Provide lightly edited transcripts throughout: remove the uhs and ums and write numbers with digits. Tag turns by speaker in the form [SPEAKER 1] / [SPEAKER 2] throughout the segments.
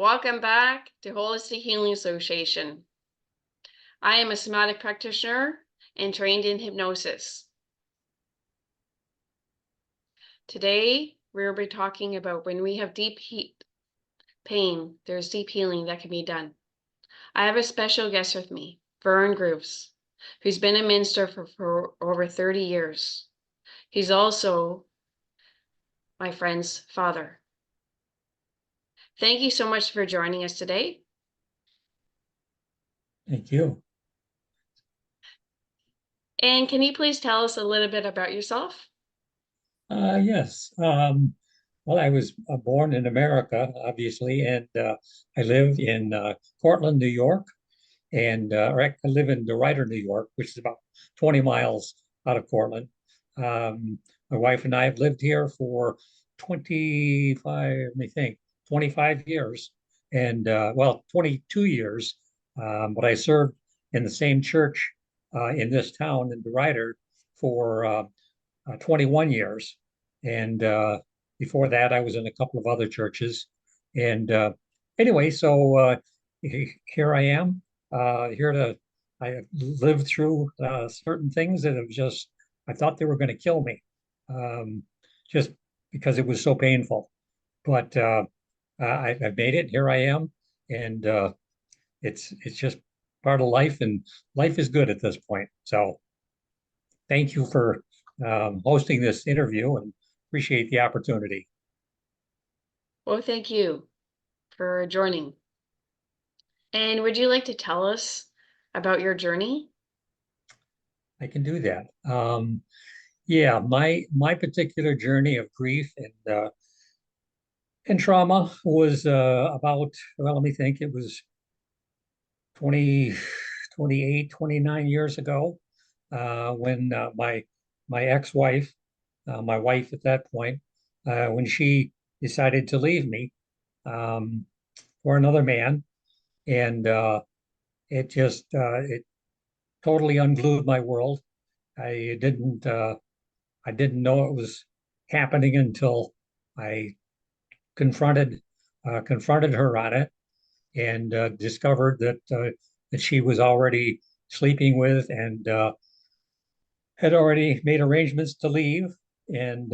[SPEAKER 1] Welcome back to Holistic Healing Association. I am a somatic practitioner and trained in hypnosis. Today, we'll be talking about when we have deep pain, there's deep healing that can be done. I have a special guest with me, Vern Groves, who's been a minister for over 30 years. He's also my friend's father. Thank you so much for joining us today.
[SPEAKER 2] Thank you.
[SPEAKER 1] And can you please tell us a little bit about yourself?
[SPEAKER 2] Yes. Well, I was born in America, obviously, and I live in Cortland, New York, and I live in DeRuyter, New York, which is about 20 miles out of Cortland. My wife and I have lived here for 25 years, and 22 years. But I served in the same church in this town in DeRuyter for 21 years. And before that, I was in a couple of other churches. And anyway, so here I am, I have lived through certain things that have I thought they were going to kill me just because it was so painful. But I've made it. Here I am. And it's just part of life, and life is good at this point. So thank you for hosting this interview and appreciate the opportunity.
[SPEAKER 1] Well, thank you for joining. And would you like to tell us about your journey?
[SPEAKER 2] I can do that. Yeah, my particular journey of grief and trauma was about, well, let me think, it was 20, 28, 29 years ago when my ex-wife, my wife at that point, when she decided to leave me um, for another man, and it totally unglued my world. I didn't know it was happening until I confronted her on it, and discovered that she was already sleeping with and had already made arrangements to leave. And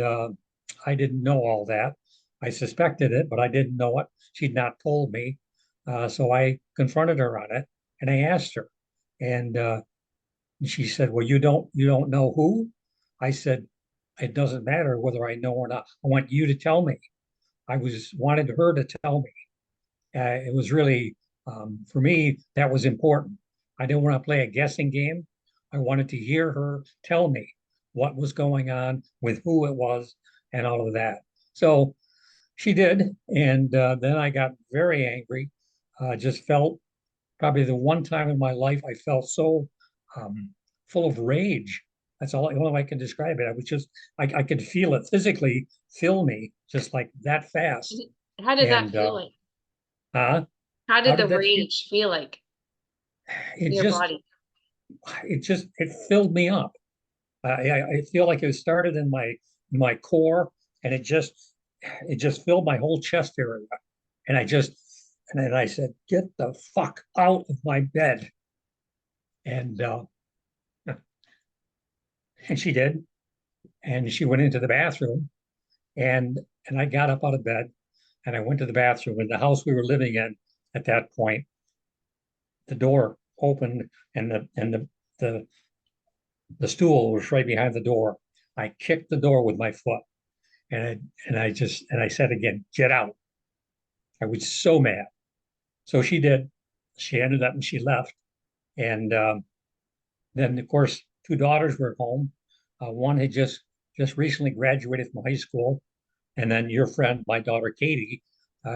[SPEAKER 2] I didn't know all that. I suspected it, but I didn't know it. She'd not told me. So I confronted her on it, and I asked her. And she said, "Well, you don't know who?" I said, "It doesn't matter whether I know or not. I want you to tell me." Wanted her to tell me. It was really, for me, that was important. I didn't want to play a guessing game. I wanted to hear her tell me what was going on, with who it was, and all of that. So she did. And then I got very angry. Just felt probably the one time in my life I felt so um, full of rage. That's all I can describe it. I could feel it physically fill me just like that fast.
[SPEAKER 1] How did that
[SPEAKER 2] And
[SPEAKER 1] feel like?
[SPEAKER 2] uh,
[SPEAKER 1] How
[SPEAKER 2] how
[SPEAKER 1] did the
[SPEAKER 2] did that feel?
[SPEAKER 1] rage feel like
[SPEAKER 2] It
[SPEAKER 1] in your
[SPEAKER 2] just,
[SPEAKER 1] body?
[SPEAKER 2] it filled me up. I feel like it started in my core, and it just filled my whole chest area. And and then I said, "Get the fuck out of my bed." And and she did. And she went into the bathroom, and I got up out of bed, and I went to the bathroom. In the house we were living in at that point, the door opened, and the the stool was right behind the door. I kicked the door with my foot, and I said again, "Get out." I was so mad. So she did. She ended up and she left. And then, of course, two daughters were at home. One had just recently graduated from high school, and then your friend, my daughter Katie,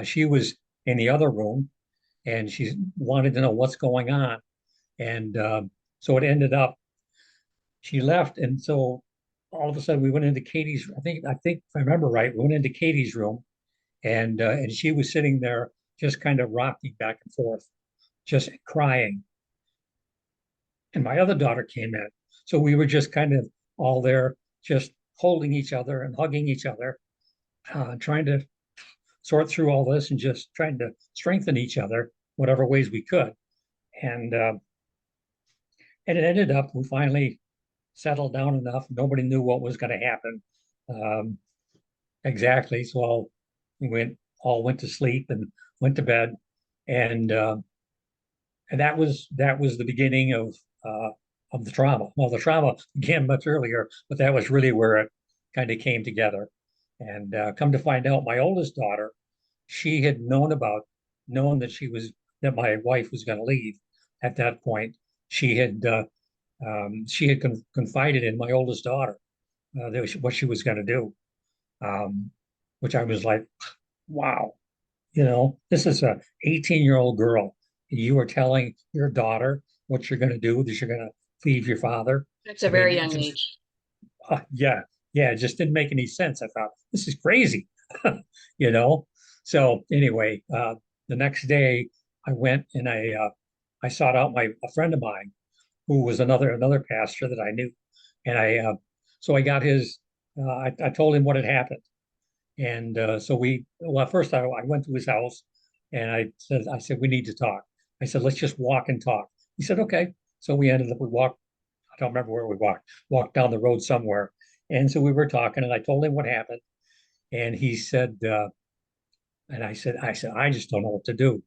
[SPEAKER 2] she was in the other room, and she wanted to know what's going on. And so it ended up she left, and so all of a sudden we went into Katie's. I think if I remember right, we went into Katie's room, and she was sitting there just kind of rocking back and forth, just crying. And my other daughter came in, so we were just kind of all there, just holding each other and hugging each other, trying to sort through all this and just trying to strengthen each other whatever ways we could. And and it ended up we finally settled down enough. Nobody knew what was going to happen um, exactly. So we went to sleep and went to bed, and that was the beginning of the trauma. Well, the trauma began much earlier, but that was really where it kind of came together. And come to find out, my oldest daughter, she had known that my wife was going to leave. At that point, she had confided in my oldest daughter what she was going to do, um, which I was like, wow, this is a 18-year-old girl. You are telling your daughter what you're going to do, that you're going to leave your father.
[SPEAKER 1] That's a
[SPEAKER 2] I mean,
[SPEAKER 1] very
[SPEAKER 2] it
[SPEAKER 1] young
[SPEAKER 2] just,
[SPEAKER 1] age.
[SPEAKER 2] yeah, yeah, it just didn't make any sense. I thought, this is crazy, you know? So anyway, the next day I went and I sought out a friend of mine who was another pastor that I knew. And so I got I told him what had happened. And well, at first I went to his house and I said, we need to talk. I said, let's just walk and talk. He said, okay. So we walked, I don't remember where we walked down the road somewhere. And so we were talking and I told him what happened. And he said, and I said, I just don't know what to do.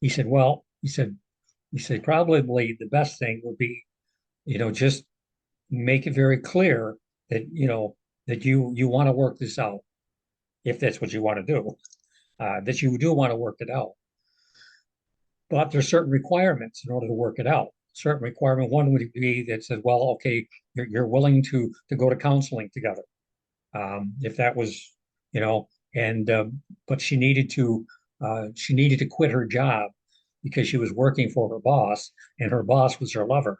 [SPEAKER 2] He said, well, he said, probably the best thing would be, just make it very clear that, that you want to work this out, if that's what you want to do, that you do want to work it out. But there's certain requirements in order to work it out. Certain requirement one would be that says, well, okay, you're willing to go to counseling together. If that was, and but she needed to quit her job because she was working for her boss, and her boss was her lover.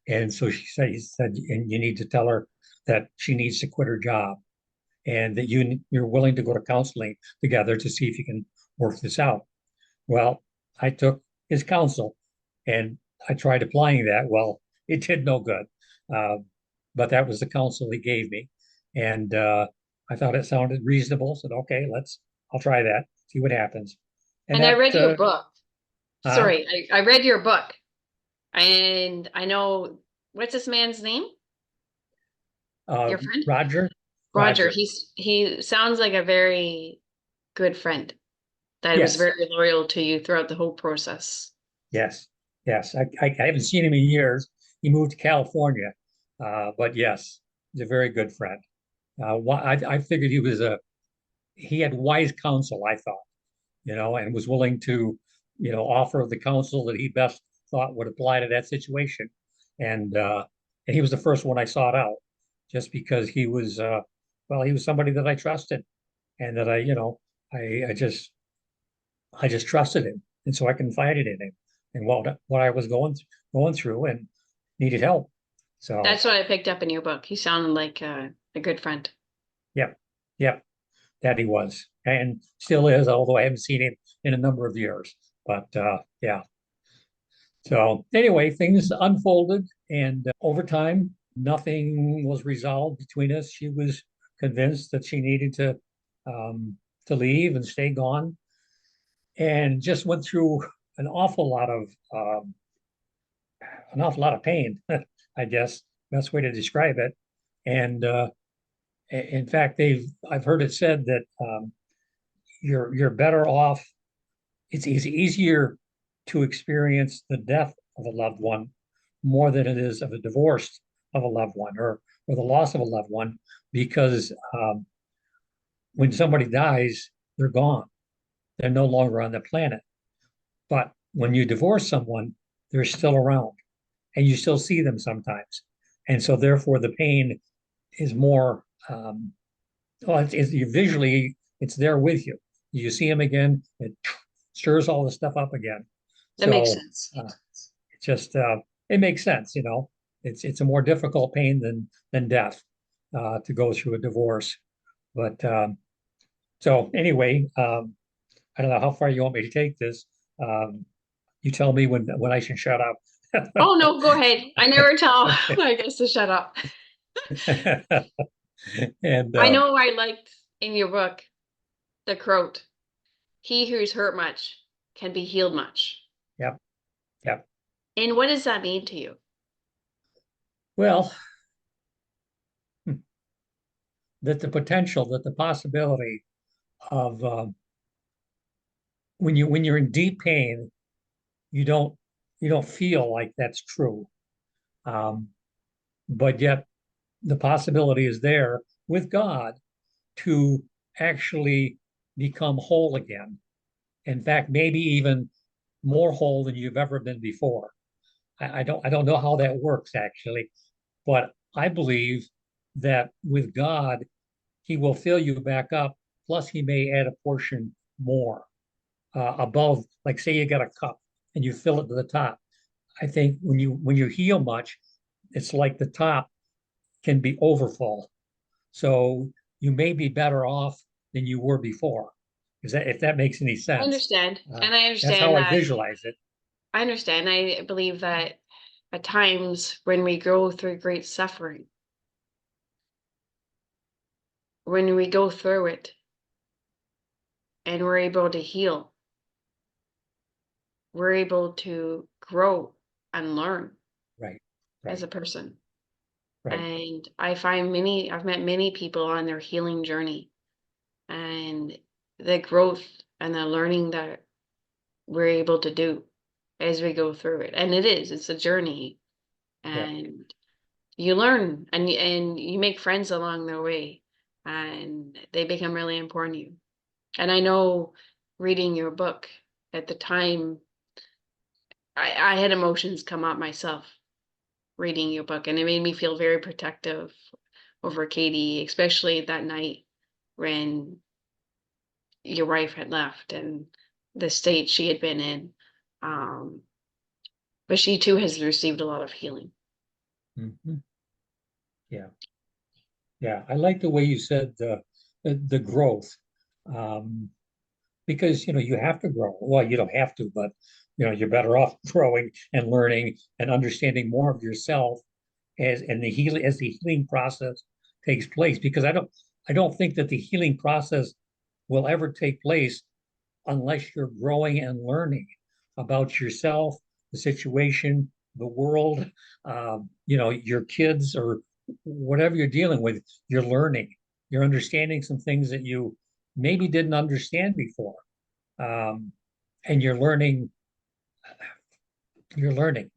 [SPEAKER 2] And so he said, and you need to tell her that she needs to quit her job, and that you're willing to go to counseling together to see if you can work this out. Well, I took his counsel and I tried applying that. Well, it did no good. Uh, but that was the counsel he gave me. And I thought it sounded reasonable. Said, okay, I'll try that, see what happens. And
[SPEAKER 1] And I
[SPEAKER 2] that,
[SPEAKER 1] read your book.
[SPEAKER 2] uh,
[SPEAKER 1] Sorry, I read your book. And I know, what's this man's name?
[SPEAKER 2] uh,
[SPEAKER 1] Your friend?
[SPEAKER 2] Roger,
[SPEAKER 1] Roger.
[SPEAKER 2] Roger,
[SPEAKER 1] He sounds like a very good friend that was
[SPEAKER 2] yes,
[SPEAKER 1] very loyal to you throughout the whole process.
[SPEAKER 2] yes, yes. I haven't seen him in years. He moved to California, but yes, he's a very good friend. I figured he had wise counsel, I thought, and was willing to, offer the counsel that he best thought would apply to that situation. And and he was the first one I sought out, just because he was somebody that I trusted, and that I, I just I just trusted him, and so I confided in him and what I was going through and needed help. So
[SPEAKER 1] That's what I picked up in your book. He sounded like a good friend.
[SPEAKER 2] yep, yep, that he was and still is, although I haven't seen him in a number of years. But yeah. So anyway, things unfolded, and over time, nothing was resolved between us. She was convinced that she needed to leave and stay gone, and just went through an awful lot of um, an awful lot of pain. I guess best way to describe it. And in fact, I've heard it said that you're better off. It's easier to experience the death of a loved one more than it is of a divorce of a loved one, or the loss of a loved one, because when somebody dies, they're gone. They're no longer on the planet. But when you divorce someone, they're still around and you still see them sometimes. And so therefore the pain is more, well, visually, it's there with you. You see them again, it stirs all the stuff up again.
[SPEAKER 1] That makes
[SPEAKER 2] So
[SPEAKER 1] sense.
[SPEAKER 2] it just, it makes sense, it's a more difficult pain than death, to go through a divorce. But so anyway, I don't know how far you want me to take this. Um, you tell me when I should shut up.
[SPEAKER 1] Oh no, go ahead. I never tell
[SPEAKER 2] Okay.
[SPEAKER 1] my guests to shut up.
[SPEAKER 2] And
[SPEAKER 1] I know I liked in your book the quote. he who's hurt much can be healed much.
[SPEAKER 2] Yep. Yep.
[SPEAKER 1] And what does that mean to you?
[SPEAKER 2] Well, that the potential, that the possibility of when you're in deep pain, you don't you don't feel like that's true. Um, but yet the possibility is there with God to actually become whole again. In fact, maybe even more whole than you've ever been before. I don't know how that works actually, but I believe that with God, He will fill you back up. Plus, He may add a portion more above. Like say you got a cup and you fill it to the top. I think when you heal much, it's like the top can be overfull. So you may be better off than you were before. Is that if that makes any
[SPEAKER 1] I
[SPEAKER 2] sense?
[SPEAKER 1] understand.
[SPEAKER 2] Uh,
[SPEAKER 1] And I
[SPEAKER 2] that's
[SPEAKER 1] understand
[SPEAKER 2] how I
[SPEAKER 1] that.
[SPEAKER 2] visualize it.
[SPEAKER 1] I understand. I believe that at times when we go through great suffering, when we go through it and we're able to heal, we're able to grow and learn
[SPEAKER 2] Right,
[SPEAKER 1] as
[SPEAKER 2] right,
[SPEAKER 1] a person.
[SPEAKER 2] right.
[SPEAKER 1] And I've met many people on their healing journey, and the growth and the learning that we're able to do as we go through it. And it's a journey,
[SPEAKER 2] Yeah,
[SPEAKER 1] and you learn and you make friends along the way, and they become really important to you. And I know reading your book at the time, I had emotions come up myself reading your book, and it made me feel very protective over Katie, especially that night when your wife had left and the state she had been in. Um, but she too has received a lot of healing.
[SPEAKER 2] mhm, yeah, yeah. I like the way you said the growth, um, because you know you have to grow. Well, you don't have to, but you know you're better off growing and learning and understanding more of yourself as the healing process takes place. Because I don't think that the healing process will ever take place unless you're growing and learning about yourself, the situation, the world, you know, your kids or whatever you're dealing with, you're learning. You're understanding some things that you maybe didn't understand before. Um, and you're learning.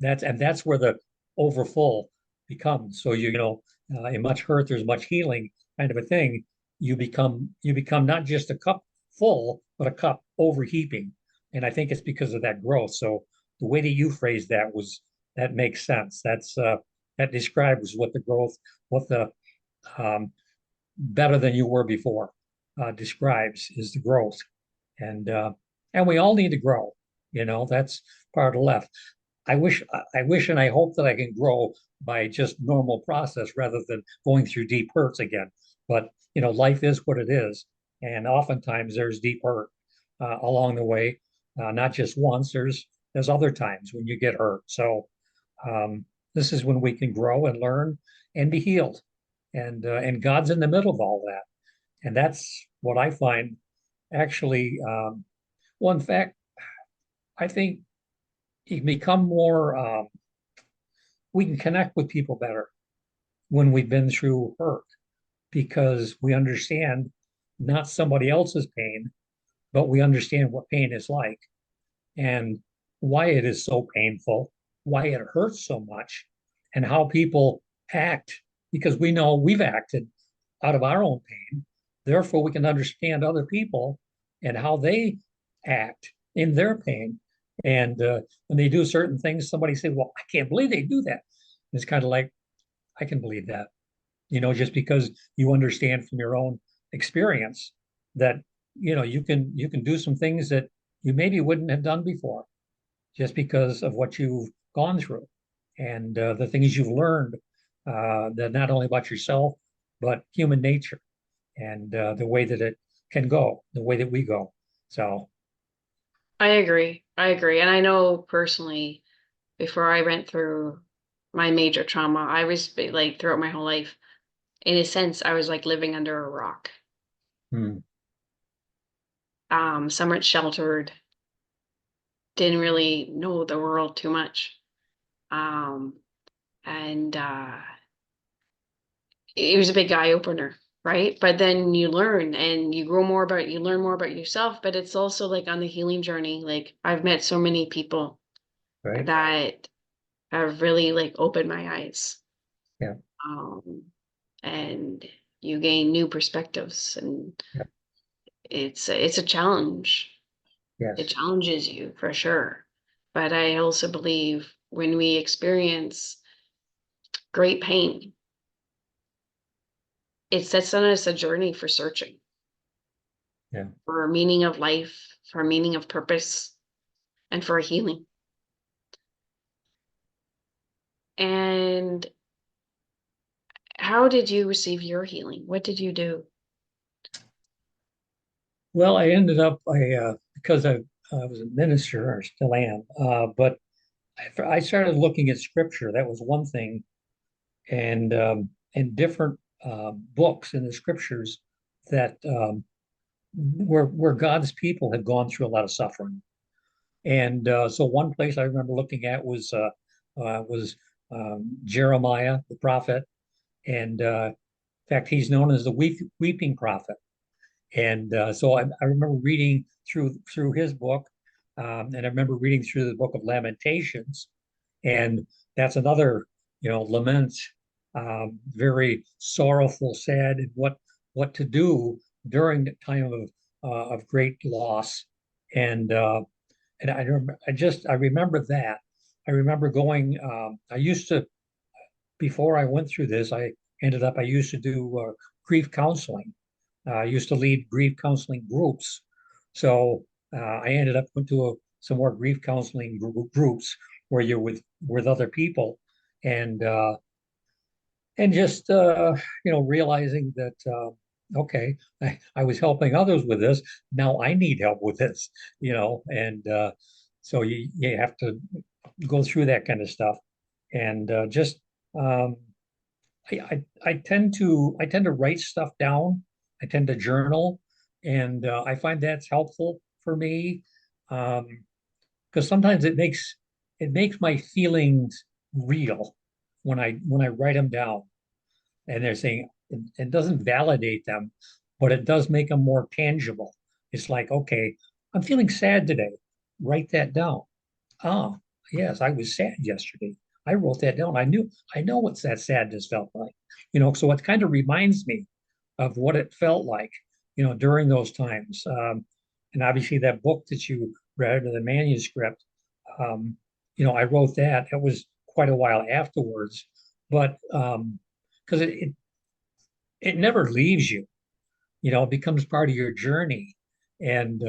[SPEAKER 2] That's where the overfull becomes. So you know, in much hurt, there's much healing kind of a thing. You become not just a cup full, but a cup overheaping. And I think it's because of that growth. So the way that you phrased that was that makes sense. That describes what the growth, what the um, better than you were before describes is the growth. And uh, and we all need to grow. You know, that's part of the left. I wish and I hope that I can grow by just normal process rather than going through deep hurts again. But you know, life is what it is, and oftentimes there's deep hurt along the way. Not just once. There's other times when you get hurt. So um, this is when we can grow and learn and be healed, and God's in the middle of all that, and that's what I find actually. Well, in fact, I think you can become more. We can connect with people better when we've been through hurt because we understand not somebody else's pain, but we understand what pain is like and why it is so painful, why it hurts so much, and how people act because we know we've acted out of our own pain. Therefore, we can understand other people and how they act in their pain. And when they do certain things, somebody say, "Well, I can't believe they do that." It's kind of like, I can believe that, you know, just because you understand from your own experience that, you know, you can do some things that you maybe wouldn't have done before just because of what you've gone through and the things you've learned that not only about yourself, but human nature and the way that it can go, the way that we go. So,
[SPEAKER 1] I agree. I agree. And I know personally, before I went through my major trauma, I was like throughout my whole life, in a sense, I was like living under a rock.
[SPEAKER 2] hmm,
[SPEAKER 1] somewhat sheltered, didn't really know the world too much. Um, and it was a big eye opener, right? But then you learn and you learn more about yourself, but it's also like on the healing journey. Like I've met so many people
[SPEAKER 2] Right.
[SPEAKER 1] that have really like opened my eyes.
[SPEAKER 2] Yeah.
[SPEAKER 1] Um, and you gain new perspectives, and
[SPEAKER 2] Yeah.
[SPEAKER 1] it's a challenge. It
[SPEAKER 2] Yes.
[SPEAKER 1] challenges you for sure. But I also believe when we experience great pain, it sets on us a journey for searching
[SPEAKER 2] Yeah.
[SPEAKER 1] for a meaning of life, for a meaning of purpose, and for a healing. And how did you receive your healing? What did you do?
[SPEAKER 2] Well, I ended up, because I was a minister, or still am, but I started looking at scripture. That was one thing, and different books in the scriptures that where God's people had gone through a lot of suffering. And so one place I remember looking at was Jeremiah, the prophet, and in fact, he's known as the weeping prophet. And so I remember reading through his book, and I remember reading through the book of Lamentations, and that's another, lament, very sorrowful, sad, and what to do during the time of great loss, and I remember that. I remember going. I used to, before I went through this, I used to do grief counseling. I used to lead grief counseling groups. So I ended up going to some more grief counseling groups where you're with other people, and just realizing that okay, I was helping others with this. Now I need help with this, and so you have to go through that kind of stuff, and just um, I tend to write stuff down. I tend to journal, and I find that's helpful for me, um, because sometimes it makes my feelings real when I write them down, and they're saying it doesn't validate them, but it does make them more tangible. It's like, okay, I'm feeling sad today. Write that down. Ah, yes, I was sad yesterday. I wrote that down. I know what that sadness felt like. So it kind of reminds me of what it felt like, during those times. And obviously that book that you read, or the manuscript, um, I wrote that. It was quite a while afterwards, but because it never leaves you, it becomes part of your journey, and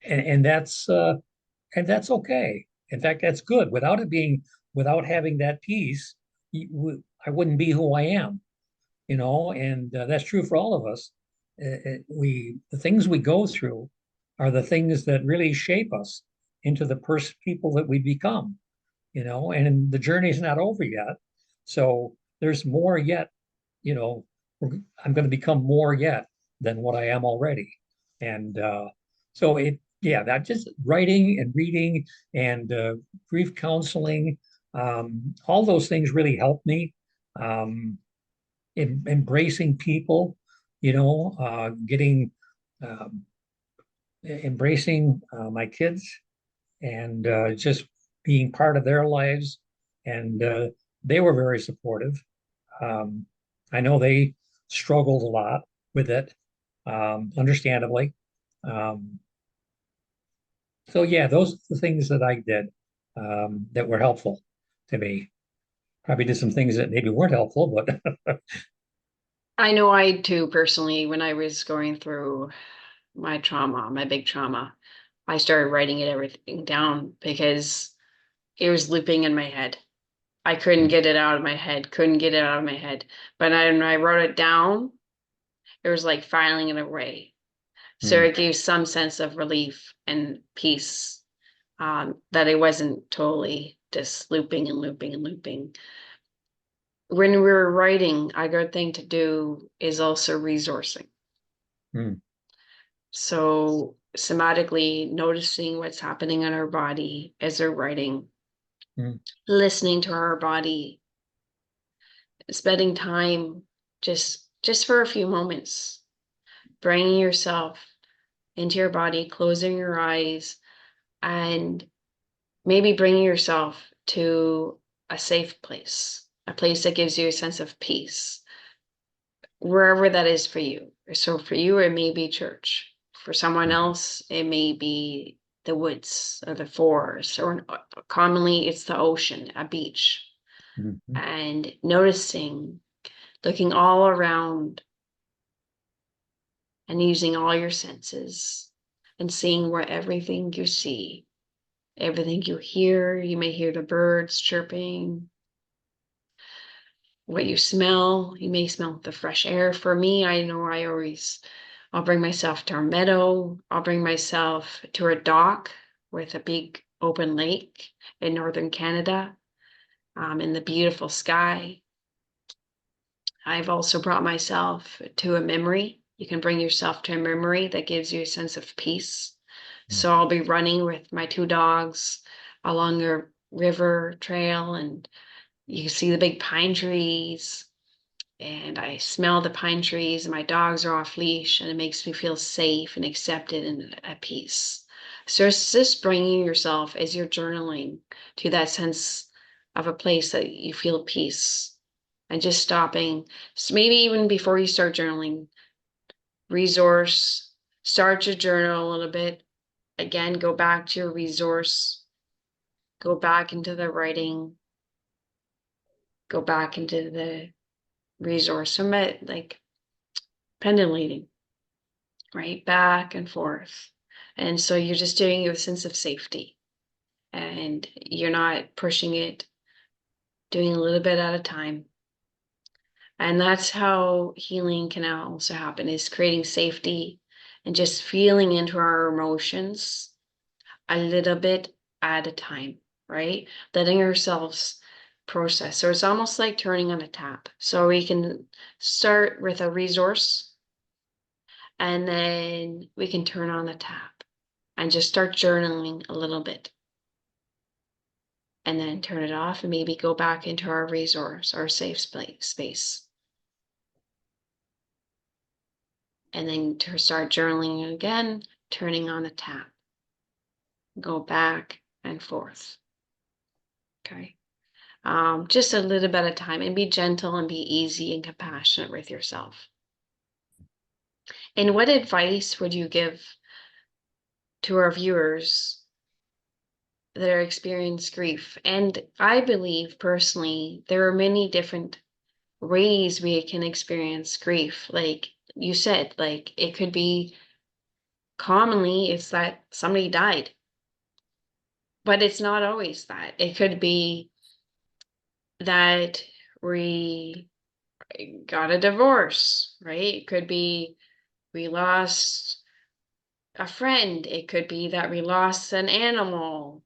[SPEAKER 2] and that's okay. In fact, that's good. Without having that peace, I wouldn't be who I am, and that's true for all of us. The things we go through are the things that really shape us into the people that we become, and the journey's not over yet. So there's more yet, you know, I'm going to become more yet than what I am already. And yeah, that just writing and reading and grief counseling, all those things really help me. Um, Embracing people, getting, um, embracing my kids, and just being part of their lives. And they were very supportive. Um, I know they struggled a lot with it, understandably. Um, so yeah, those are the things that I did, that were helpful to me. Probably did some things that maybe weren't helpful, but
[SPEAKER 1] I know I too personally, when I was going through my trauma, my big trauma, I started writing everything down because it was looping in my head. I couldn't get it out of my head, couldn't get it out of my head. But when I wrote it down, it was like filing it away. So
[SPEAKER 2] mm,
[SPEAKER 1] it gave some sense of relief and peace, that it wasn't totally just looping and looping and looping. When we were writing, a good thing to do is also resourcing.
[SPEAKER 2] mm,
[SPEAKER 1] So somatically noticing what's happening in our body as they're writing,
[SPEAKER 2] Mm.
[SPEAKER 1] listening to our body, spending time just for a few moments, bringing yourself into your body, closing your eyes, and maybe bringing yourself to a safe place, a place that gives you a sense of peace, wherever that is for you. So for you, it may be church. For someone else, it may be the woods or the forest, or commonly it's the ocean, a beach.
[SPEAKER 2] Mhm.
[SPEAKER 1] And noticing, looking all around and using all your senses and seeing where everything you see, everything you hear, you may hear the birds chirping, what you smell, you may smell the fresh air. For me, I know I'll bring myself to a meadow, I'll bring myself to a dock with a big open lake in northern Canada, in the beautiful sky. I've also brought myself to a memory. You can bring yourself to a memory that gives you a sense of peace. So I'll be running with my two dogs along a river trail, and you see the big pine trees, and I smell the pine trees, and my dogs are off leash, and it makes me feel safe and accepted and at peace. So it's just bringing yourself as you're journaling to that sense of a place that you feel peace, and just stopping. So maybe even before you start journaling, resource, start your journal a little bit. Again, go back to your resource, go back into the writing, go back into the resource. So like pendulating, right? Back and forth. And so you're just doing it with a sense of safety, and you're not pushing it, doing a little bit at a time. And that's how healing can also happen, is creating safety and just feeling into our emotions a little bit at a time, right? Letting ourselves process. So it's almost like turning on a tap. So we can start with a resource, and then we can turn on the tap and just start journaling a little bit, and then turn it off and maybe go back into our resource, our safe space. And then to start journaling again, turning on the tap, go back and forth. Okay. Just a little bit of time, and be gentle and be easy and compassionate with yourself. And what advice would you give to our viewers that are experiencing grief? And I believe personally, there are many different ways we can experience grief. Like you said, like it could be, commonly it's that somebody died, but it's not always that. It could be that we got a divorce, right? It could be we lost a friend. It could be that we lost an animal.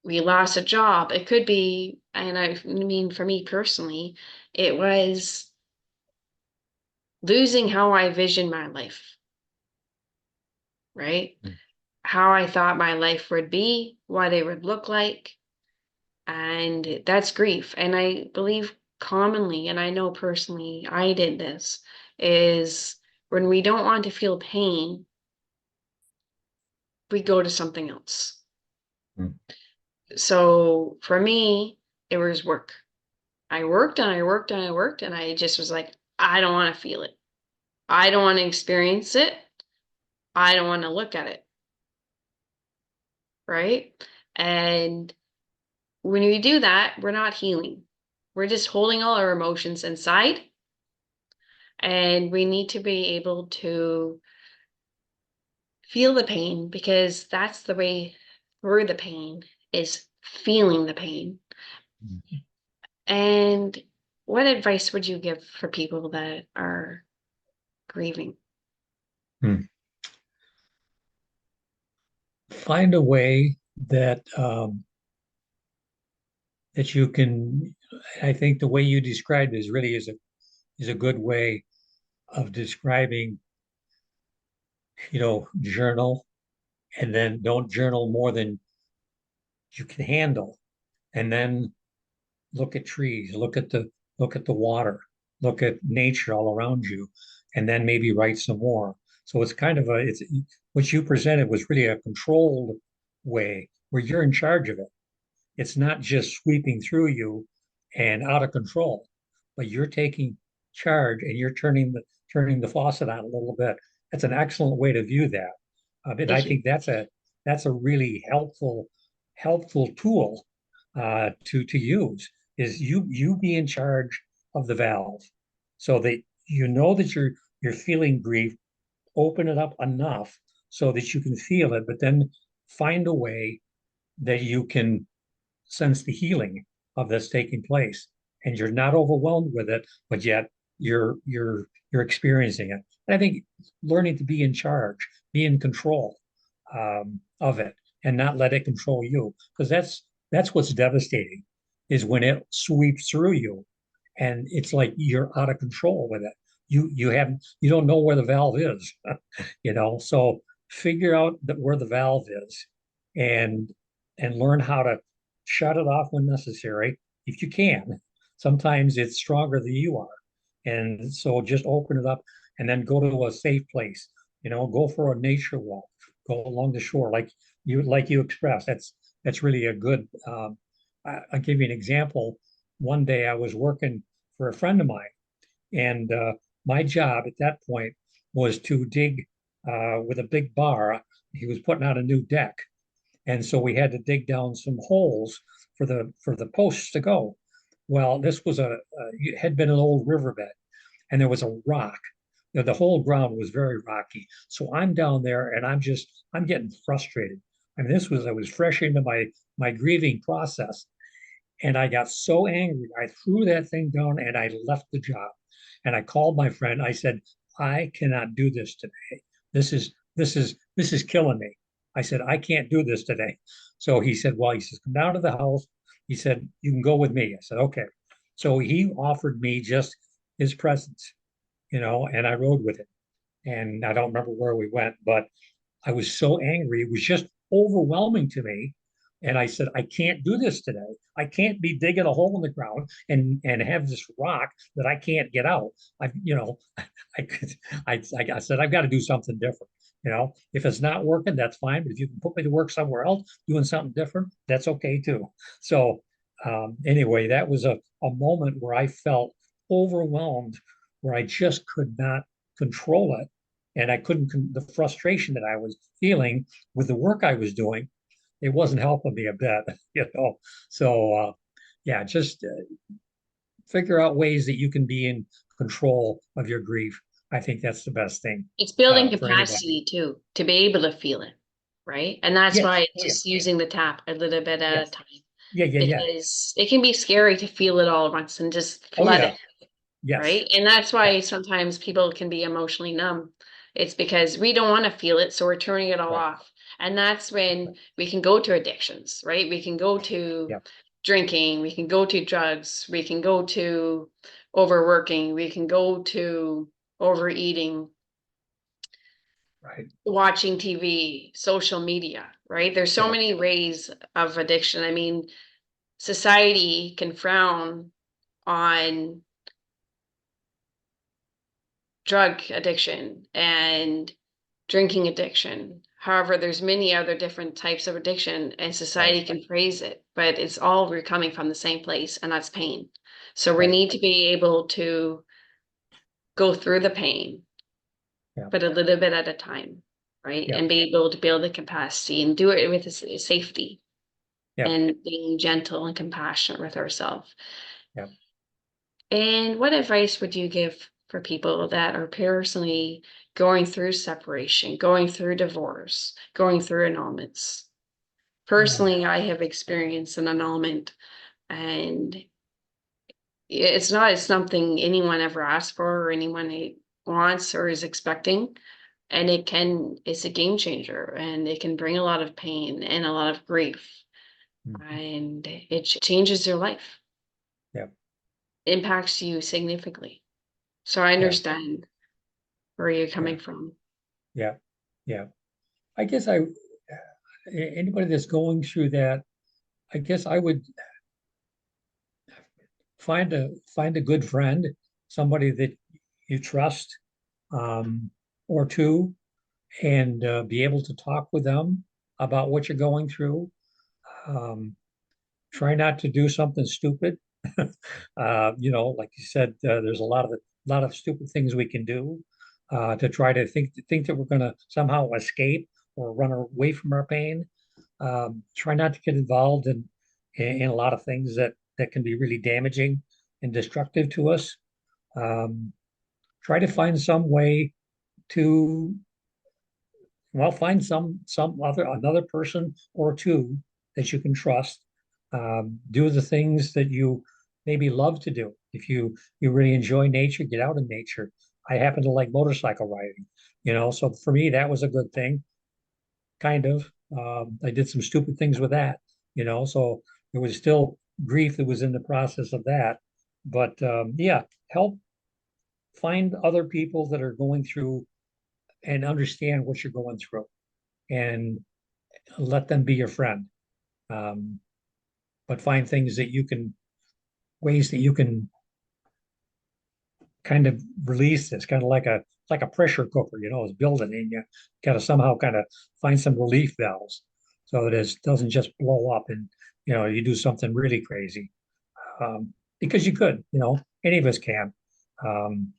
[SPEAKER 1] We lost a job. It could be, and I mean, for me personally, it was losing how I visioned my life, right?
[SPEAKER 2] Mm.
[SPEAKER 1] How I thought my life would be, what it would look like. And that's grief. And I believe commonly, and I know personally, I did this, is when we don't want to feel pain, we go to something else.
[SPEAKER 2] Mm.
[SPEAKER 1] So for me, it was work. I worked and I worked and I worked, and I just was like, I don't want to feel it. I don't want to experience it. I don't want to look at it. Right. And when we do that, we're not healing. We're just holding all our emotions inside. And we need to be able to feel the pain, because that's the way through the pain, is feeling the pain.
[SPEAKER 2] Mm.
[SPEAKER 1] And what advice would you give for people that are grieving?
[SPEAKER 2] Mm. Find a way that you can. I think the way you described is really is a good way of describing journal, and then don't journal more than you can handle. And then look at trees, look at the water, look at nature all around you, and then maybe write some more. So it's kind of it's what you presented was really a controlled way where you're in charge of it. It's not just sweeping through you and out of control, but you're taking charge and you're turning the faucet on a little bit. That's an excellent way to view that. And I
[SPEAKER 1] Thank you.
[SPEAKER 2] think that's a really helpful tool to use is you be in charge of the valve so that you know that you're feeling grief. Open it up enough so that you can feel it, but then find a way that you can sense the healing of this taking place, and you're not overwhelmed with it, but yet you're experiencing it. And I think learning to be in charge, be in control of it, and not let it control you, because that's what's devastating, is when it sweeps through you, and it's like you're out of control with it. You don't know where the valve is, So figure out where the valve is, and learn how to shut it off when necessary, if you can. Sometimes it's stronger than you are. And so just open it up and then go to a safe place, go for a nature walk, go along the shore, like you expressed. That's really a good I'll give you an example. One day I was working for a friend of mine, and my job at that point was to dig with a big bar. He was putting out a new deck, and so we had to dig down some holes for the posts to go. Well, this was it had been an old riverbed, and there was a rock. The whole ground was very rocky. So I'm down there, and I'm getting frustrated. I mean, I was fresh into my grieving process, and I got so angry. I threw that thing down and I left the job. And I called my friend. I said, I cannot do this today. This is killing me. I said, I can't do this today. So he said, well, he says, come down to the house. He said, you can go with me. I said, okay. So he offered me just his presence, and I rode with him. And I don't remember where we went, but I was so angry. It was just overwhelming to me. And I said, I can't do this today. I can't be digging a hole in the ground and have this rock that I can't get out. I I said, I've got to do something different. If it's not working, that's fine. But if you can put me to work somewhere else doing something different, that's okay too. So anyway, that was a moment where I felt overwhelmed, where I just could not control it. And I couldn't, the frustration that I was feeling with the work I was doing, it wasn't helping me a bit, So, yeah, just figure out ways that you can be in control of your grief. I think that's the best thing
[SPEAKER 1] It's building
[SPEAKER 2] for anybody.
[SPEAKER 1] capacity too, to be able to feel it, right? And that's
[SPEAKER 2] Yes.
[SPEAKER 1] why
[SPEAKER 2] Oh, yeah.
[SPEAKER 1] just using the tap a little bit at a
[SPEAKER 2] Yes.
[SPEAKER 1] time,
[SPEAKER 2] Yeah. Yeah. Yeah.
[SPEAKER 1] because it can be scary to feel it all at once and just
[SPEAKER 2] Oh,
[SPEAKER 1] let
[SPEAKER 2] yeah.
[SPEAKER 1] it,
[SPEAKER 2] Yes.
[SPEAKER 1] right? And that's
[SPEAKER 2] Yeah.
[SPEAKER 1] why sometimes people can be emotionally numb. It's because we don't want to feel it, so we're turning it all
[SPEAKER 2] Right.
[SPEAKER 1] off. And that's
[SPEAKER 2] Right.
[SPEAKER 1] when we can go to addictions, right? We can go to
[SPEAKER 2] Yeah.
[SPEAKER 1] drinking, we can go to drugs, we can go to overworking, we can go to overeating,
[SPEAKER 2] Right.
[SPEAKER 1] watching TV, social media, right? There's so
[SPEAKER 2] Yeah.
[SPEAKER 1] many ways of addiction. I mean, society can frown on drug addiction and drinking addiction. However, there's many other different types of addiction and
[SPEAKER 2] Right.
[SPEAKER 1] society can praise it, but it's all we're coming from the same place, and that's pain. So we
[SPEAKER 2] Right.
[SPEAKER 1] need to be able to go through the pain,
[SPEAKER 2] Yeah.
[SPEAKER 1] but a little bit at a time, right?
[SPEAKER 2] Yeah.
[SPEAKER 1] And be able to build the capacity and do it with safety
[SPEAKER 2] Yeah.
[SPEAKER 1] and being gentle and compassionate with ourselves.
[SPEAKER 2] Yeah.
[SPEAKER 1] And what advice would you give for people that are personally going through separation, going through divorce, going through annulments?
[SPEAKER 2] Oh,
[SPEAKER 1] Personally, I have experienced an annulment, and it's something anyone ever asked for or anyone wants or is expecting. And it's a game changer, and it can bring a lot of pain and a lot of grief,
[SPEAKER 2] mhm.
[SPEAKER 1] and it changes your life,
[SPEAKER 2] Yeah.
[SPEAKER 1] impacts you significantly. So I
[SPEAKER 2] Yeah.
[SPEAKER 1] understand where you're
[SPEAKER 2] Yeah.
[SPEAKER 1] coming from.
[SPEAKER 2] Yeah. yeah. I guess anybody that's going through that, I guess I would find a good friend, somebody that you trust, um, or two, and be able to talk with them about what you're going through. Um, Try not to do something stupid. Like you said, there's a lot of stupid things we can do to try to think that we're going to somehow escape or run away from our pain. Try not to get involved in a lot of things that can be really damaging and destructive to us. Um, Try to find some way to find some other another person or two that you can trust. Do the things that you maybe love to do. If you really enjoy nature, get out in nature. I happen to like motorcycle riding, so for me that was a good thing, kind of. I did some stupid things with that, so there was still grief that was in the process of that. But yeah, help find other people that are going through and understand what you're going through, and let them be your friend. Um, but find things that you can, ways that you can kind of release this, kind of like a pressure cooker, is building, and you got to somehow kind of find some relief valves so that it doesn't just blow up and you do something really crazy. Because you could, any of us can. Um,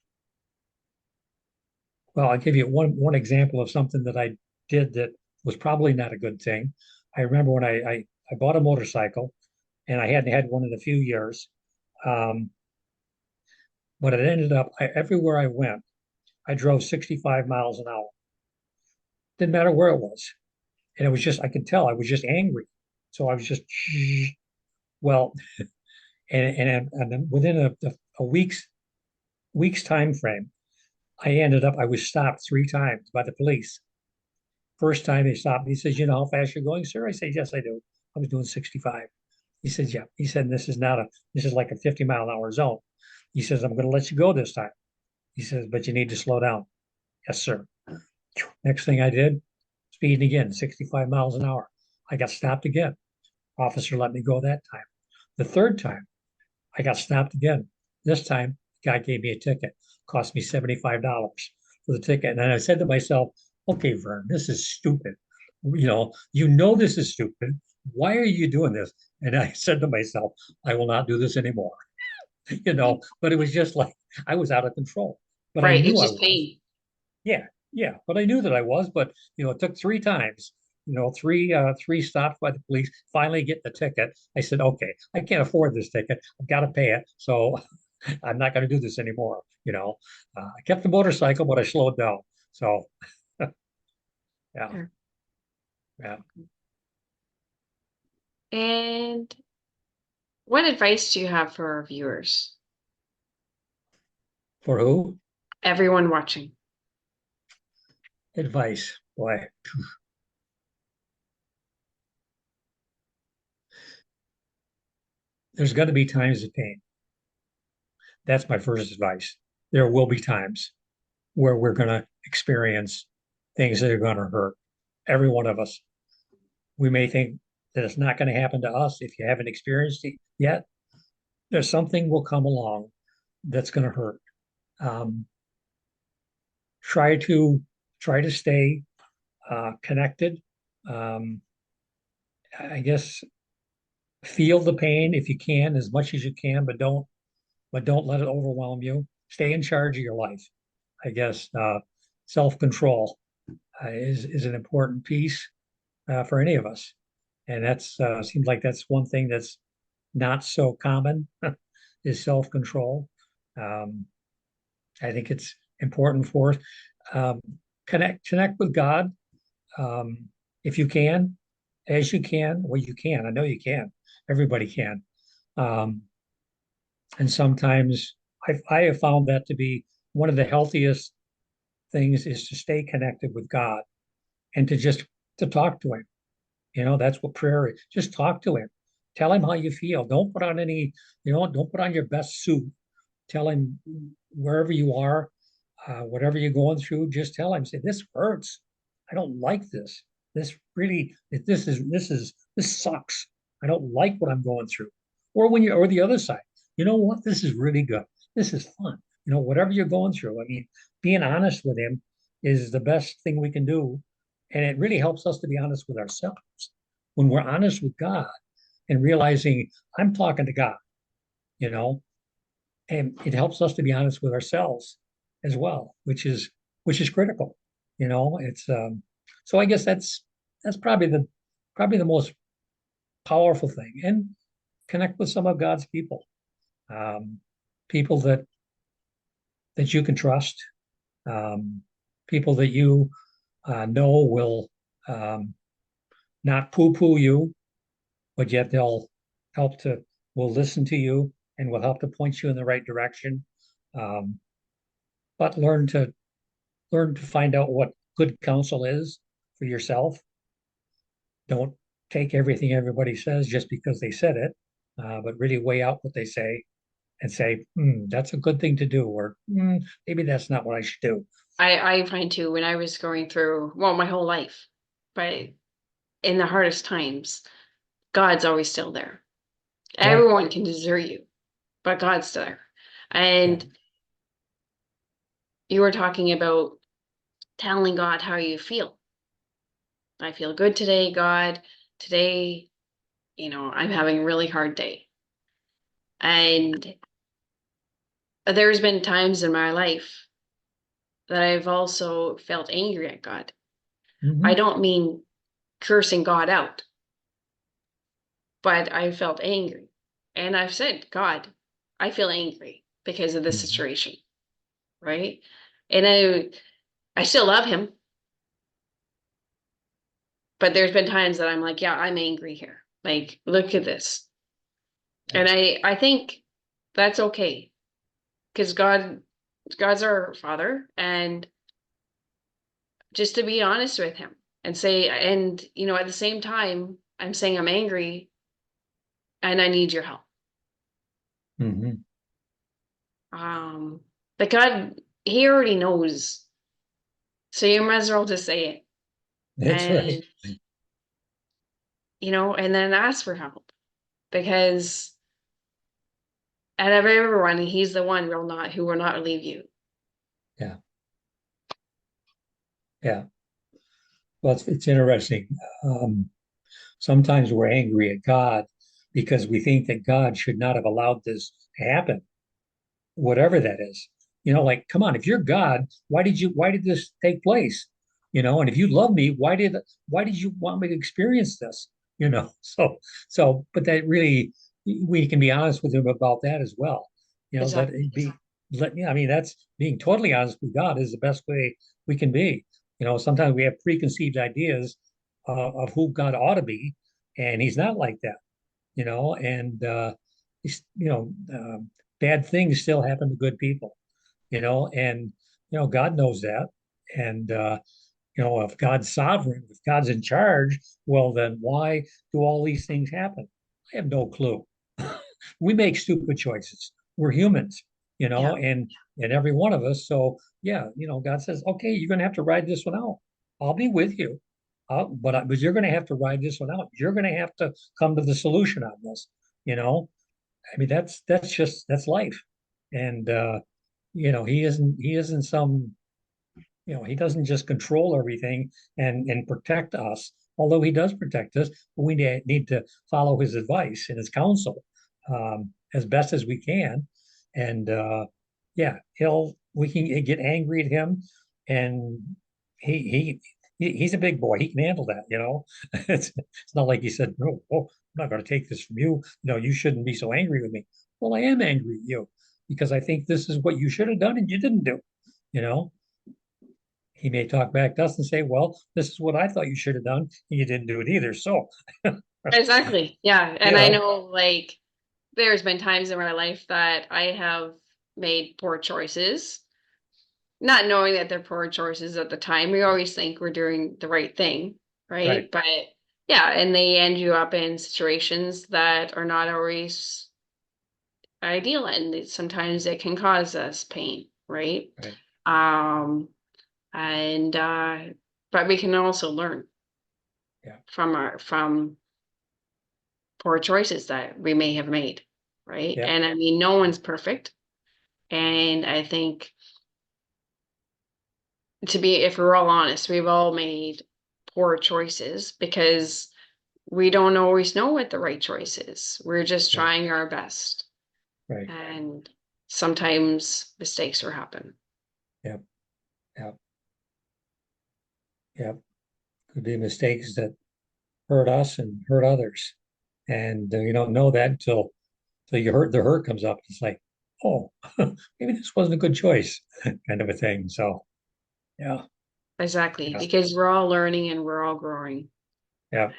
[SPEAKER 2] well, I'll give you one example of something that I did that was probably not a good thing. I remember when I bought a motorcycle, and I hadn't had one in a few years. Um, but it ended up, everywhere I went, I drove 65 miles an hour. Didn't matter where it was. And it was just, I could tell I was just angry. So I was just, well, and then within a week's time frame, I was stopped 3 times by the police. First time they stopped me, he says, "You know how fast you're going, sir?" I said, "Yes, I do. I was doing 65." He says, "Yeah." He said, this is like a 50-mile-an-hour zone." He says, "I'm going to let you go this time." He says, "But you need to slow down." "Yes, sir." Next thing I did, speeding again, 65 miles an hour. I got stopped again. Officer let me go that time. The third time, I got stopped again. This time, the guy gave me a ticket. Cost me $75 for the ticket. And then I said to myself, "Okay, Vern, this is stupid. This is stupid. Why are you doing this?" And I said to myself, "I will not do this anymore." But it was just like I was out of control. But I
[SPEAKER 1] Right.
[SPEAKER 2] knew
[SPEAKER 1] It's
[SPEAKER 2] I
[SPEAKER 1] just
[SPEAKER 2] was.
[SPEAKER 1] pain.
[SPEAKER 2] Yeah, yeah. But I knew that I was. But it took 3 times. Three stops by the police. Finally, get the ticket. I said, "Okay, I can't afford this ticket. I've got to pay it. So I'm not going to do this anymore." I kept the motorcycle, but I slowed down. So yeah,
[SPEAKER 1] Sure.
[SPEAKER 2] yeah.
[SPEAKER 1] And what advice do you have for our viewers?
[SPEAKER 2] For who?
[SPEAKER 1] Everyone watching.
[SPEAKER 2] Advice. Boy, there's going to be times of pain. That's my first advice. There will be times where we're going to experience things that are going to hurt every one of us. We may think that it's not going to happen to us if you haven't experienced it yet. There's something will come along that's going to hurt. Um, try to try to stay connected. Um, I guess feel the pain if you can, as much as you can, but don't let it overwhelm you. Stay in charge of your life. I guess self-control is an important piece for any of us, and that's seems like that's one thing that's not so common is self-control. Um, I think it's important for us. Um, connect with God, um, if you can, as you can. Well, you can. I know you can. Everybody can. Um, and sometimes I have found that to be one of the healthiest things is to stay connected with God and to talk to Him. That's what prayer is. Just talk to Him. Tell Him how you feel. Don't put on your best suit. Tell Him wherever you are, whatever you're going through. Just tell Him. Say, "This hurts. I don't like this. This sucks. I don't like what I'm going through. Or when you're, or the other side, you know what? This is really good. This is fun. Whatever you're going through. I mean, being honest with him is the best thing we can do. And it really helps us to be honest with ourselves. When we're honest with God and realizing I'm talking to God, you know, and it helps us to be honest with ourselves as well, which is critical. It's so I guess that's probably the most powerful thing, and connect with some of God's people, um, people that you can trust, um, people that you know will um, not poo-poo you, but yet they'll help to will listen to you and will help to point you in the right direction. Um, but learn to find out what good counsel is for yourself. Don't take everything everybody says just because they said it, but really weigh out what they say and say, that's a good thing to do, or maybe that's not what I should do.
[SPEAKER 1] I find too, when I was going through, well, my whole life, but in the hardest times, God's always still there.
[SPEAKER 2] Yeah,
[SPEAKER 1] Everyone can desert you, but God's still there.
[SPEAKER 2] yeah.
[SPEAKER 1] And you were talking about telling God how you feel. I feel good today, God. Today, I'm having a really hard day. And there's been times in my life that I've also felt angry at God. I
[SPEAKER 2] Hmm.
[SPEAKER 1] don't mean cursing God out, but I felt angry. And I've said, God, I feel angry because of this
[SPEAKER 2] Hmm.
[SPEAKER 1] situation, right? And I still love him, but there's been times that I'm like, yeah, I'm angry here. Like, look at this.
[SPEAKER 2] Yeah.
[SPEAKER 1] And I think that's okay because God's our father, and just to be honest with him and say, and at the same time, I'm saying I'm angry and I need your help.
[SPEAKER 2] Hmm.
[SPEAKER 1] Um, but God, he already knows. So you might as well just say it.
[SPEAKER 2] That's right.
[SPEAKER 1] And and then ask for help, because out of everyone, he's the one who will not leave you.
[SPEAKER 2] Yeah, yeah. Well, it's interesting. Um, Sometimes we're angry at God because we think that God should not have allowed this to happen, whatever that is. Like, come on, if you're God, why did this take place? And if you love me, why did you want me to experience this? But that really, we can be honest with him about that as well. Let
[SPEAKER 1] Exactly.
[SPEAKER 2] it be, let me, I mean, that's being totally honest with God is the best way we can be. Sometimes we have preconceived ideas of who God ought to be, and he's not like that, and bad things still happen to good people, and God knows that. And if God's sovereign, if God's in charge, well, then why do all these things happen? I have no clue. We make stupid choices. We're humans,
[SPEAKER 1] Yeah,
[SPEAKER 2] and every one of us. So yeah, God says, okay, you're going to have to ride this one out. I'll be with you, but you're going to have to ride this one out. You're going to have to come to the solution on this. You know, I mean, that's life, and he isn't some he doesn't just control everything and protect us, although he does protect us. But we need to follow his advice and his counsel as best as we can. And yeah, we can get angry at him, and he's a big boy. He can handle that. It's not like he said, no, oh, I'm not going to take this from you. You shouldn't be so angry with me. Well, I am angry at you because I think this is what you should have done and you didn't do. You know, he may talk back to us and say, well, this is what I thought you should have done, and you didn't do it either. So,
[SPEAKER 1] exactly. Yeah.
[SPEAKER 2] you
[SPEAKER 1] And I
[SPEAKER 2] know,
[SPEAKER 1] know, like, there's been times in my life that I have made poor choices, not knowing that they're poor choices at the time. We always think we're doing the right thing,
[SPEAKER 2] right,
[SPEAKER 1] right? But yeah, and they end you up in situations that are not always ideal, and sometimes it can cause us pain, right?
[SPEAKER 2] right.
[SPEAKER 1] Um, and but we can also learn
[SPEAKER 2] Yeah.
[SPEAKER 1] from poor choices that we may have made, right?
[SPEAKER 2] Yeah.
[SPEAKER 1] And I mean, no one's perfect. And I think if we're all honest, we've all made poor choices because we don't always know what the right choice is. We're just
[SPEAKER 2] Right.
[SPEAKER 1] trying our best.
[SPEAKER 2] Right.
[SPEAKER 1] And sometimes mistakes will happen.
[SPEAKER 2] Yep. Yep. Yep. Could be mistakes that hurt us and hurt others. And you don't know that until the hurt comes up. It's like, oh, maybe this wasn't a good choice, kind of a thing. So yeah,
[SPEAKER 1] Exactly.
[SPEAKER 2] yeah,
[SPEAKER 1] Because we're all learning and we're all growing.
[SPEAKER 2] yeah,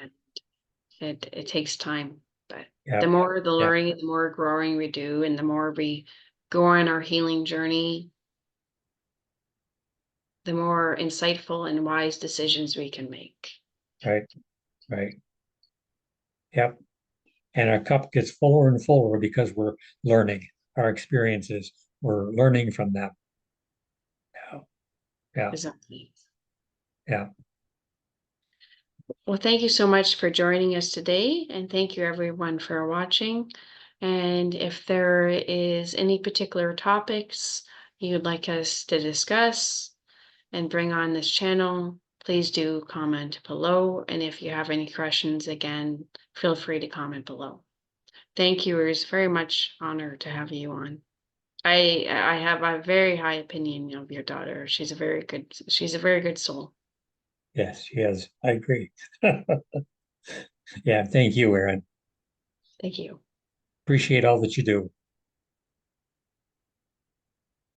[SPEAKER 1] And it takes time. But
[SPEAKER 2] yeah,
[SPEAKER 1] the more the
[SPEAKER 2] yeah,
[SPEAKER 1] learning, the more growing we do, and the more we go on our healing journey, the more insightful and wise decisions we can make.
[SPEAKER 2] right, right. Yep. And our cup gets fuller and fuller because we're learning our experiences. We're learning from them. Yeah, yeah,
[SPEAKER 1] Exactly.
[SPEAKER 2] yeah.
[SPEAKER 1] Well, thank you so much for joining us today, and thank you everyone for watching. And if there is any particular topics you'd like us to discuss and bring on this channel, please do comment below. And if you have any questions, again, feel free to comment below. Thank you. It was very much honored to have you on. I have a very high opinion of your daughter. She's a very good soul.
[SPEAKER 2] Yes, yes, I agree. Yeah, thank you, Erin.
[SPEAKER 1] Thank you.
[SPEAKER 2] Appreciate all that you do.